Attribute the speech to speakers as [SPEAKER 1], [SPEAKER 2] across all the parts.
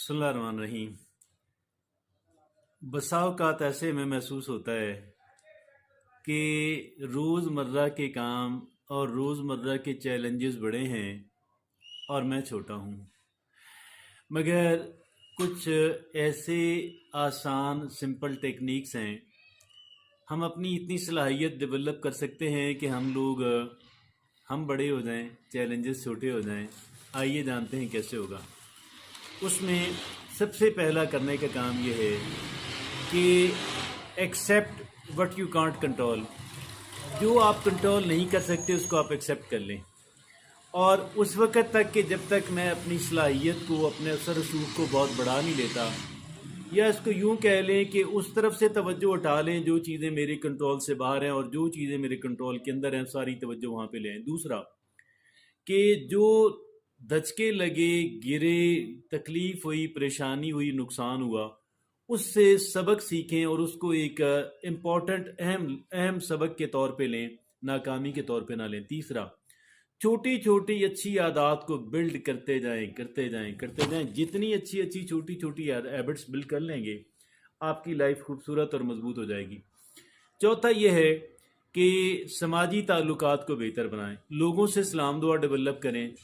[SPEAKER 1] बिस्मिल्लाहिर्रहमानिर्रहीम। बसा औक़ात ऐसे में महसूस होता है कि रोज़मर्रा के काम और रोज़मर्रा के चैलेंजेस बड़े हैं और मैं छोटा हूँ। मगर कुछ ऐसे आसान सिंपल टेक्निक्स हैं, हम अपनी इतनी सलाहियत डेवलप कर सकते हैं कि हम बड़े हो जाएं, चैलेंजेस छोटे हो जाएं। आइए जानते हैं कैसे होगा। उसमें सबसे पहला करने का काम ये है कि except what you can't control. जो आप कंट्रोल नहीं कर सकते उसको आप एक्सेप्ट कर लें। और उस वक़्त तक कि जब तक मैं अपनी सलाहियत को, अपने असर रसूख को बहुत बढ़ा नहीं लेता, या इसको यूँ कह लें कि उस तरफ से तवज्जो हटा लें जो चीज़ें मेरे कंट्रोल से बाहर हैं, और जो चीज़ें मेरे कंट्रोल के अंदर हैं सारी तवज्जो वहाँ पे लें। दूसरा कि जो धचके लगे, गिरे, तकलीफ़ हुई, परेशानी हुई, नुकसान हुआ, उससे सबक सीखें और उसको एक इम्पॉर्टेंट अहम सबक के तौर पे लें, नाकामी के तौर पे ना लें। तीसरा, छोटी छोटी अच्छी आदत को बिल्ड करते जाएं, करते जाएं, करते जाएं। जितनी अच्छी अच्छी छोटी छोटी हैबिट्स बिल्ड कर लेंगे, आपकी लाइफ खूबसूरत और मजबूत हो जाएगी। चौथा यह है कि समाजी ताल्लुकात को बेहतर बनाएं, लोगों से सलाम दुआ डेवलप करें,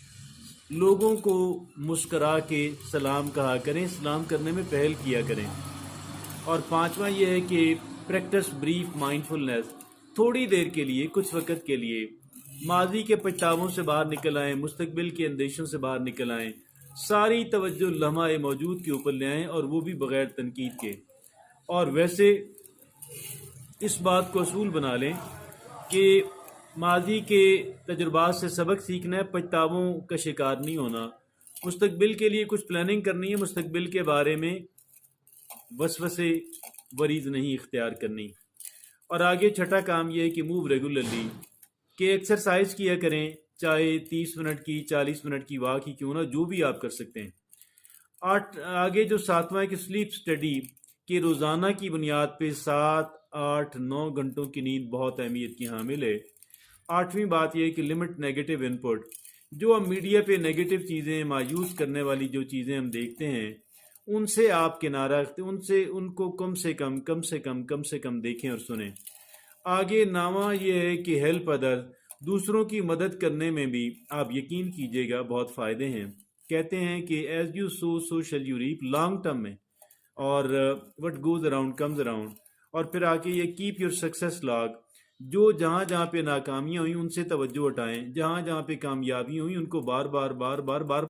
[SPEAKER 1] लोगों को मुस्करा के सलाम कहा करें, सलाम करने में पहल किया करें। और पांचवा यह है कि प्रैक्टिस ब्रीफ माइंडफुलनेस। थोड़ी देर के लिए, कुछ वक्त के लिए माजी के पछतावों से बाहर निकल आएं, मुस्तकबिल के अंदेशों से बाहर निकल आएं, सारी तवज्जो लम्हा मौजूद के ऊपर ले आएं, और वो भी बगैर तनकीद के। और वैसे इस बात को असूल बना लें कि माजी के तजुर्बात से सबक सीखना है, पछतावों का शिकार नहीं होना। मुस्तकबिल के लिए कुछ प्लानिंग करनी है, मुस्तकबिल के बारे में वसवसे वरीज नहीं इख्तियार करनी। और आगे छठा काम यह है कि मूव रेगुलरली, कि एक्सरसाइज किया करें, चाहे 30 मिनट की, 40 मिनट की, वाक ही क्यों ना, जो भी आप कर सकते हैं। आगे जो सातवां है कि स्लीप स्टडी, कि रोज़ाना की बुनियाद पे 7, 8, 9 घंटों की नींद बहुत अहमियत की हामिल है। आठवीं बात यह है कि लिमिट नेगेटिव इनपुट। जो हम मीडिया पे नेगेटिव चीज़ें, मायूस करने वाली जो चीज़ें हम देखते हैं, उनसे आप किनारा रखते, उनको कम से कम देखें और सुनें। आगे नामा यह है कि हेल्प अदर, दूसरों की मदद करने में भी आप यकीन कीजिएगा बहुत फ़ायदे हैं। कहते हैं कि as you sow so shall you reap, long term में, और what goes around comes around. और फिर आके ये कीप योर सक्सेस लॉग, जो जहाँ जहाँ पे नाकामियाँ हुई उनसे तवज्जो हटाएं, जहाँ जहाँ पे कामयाबी हुई उनको बार बार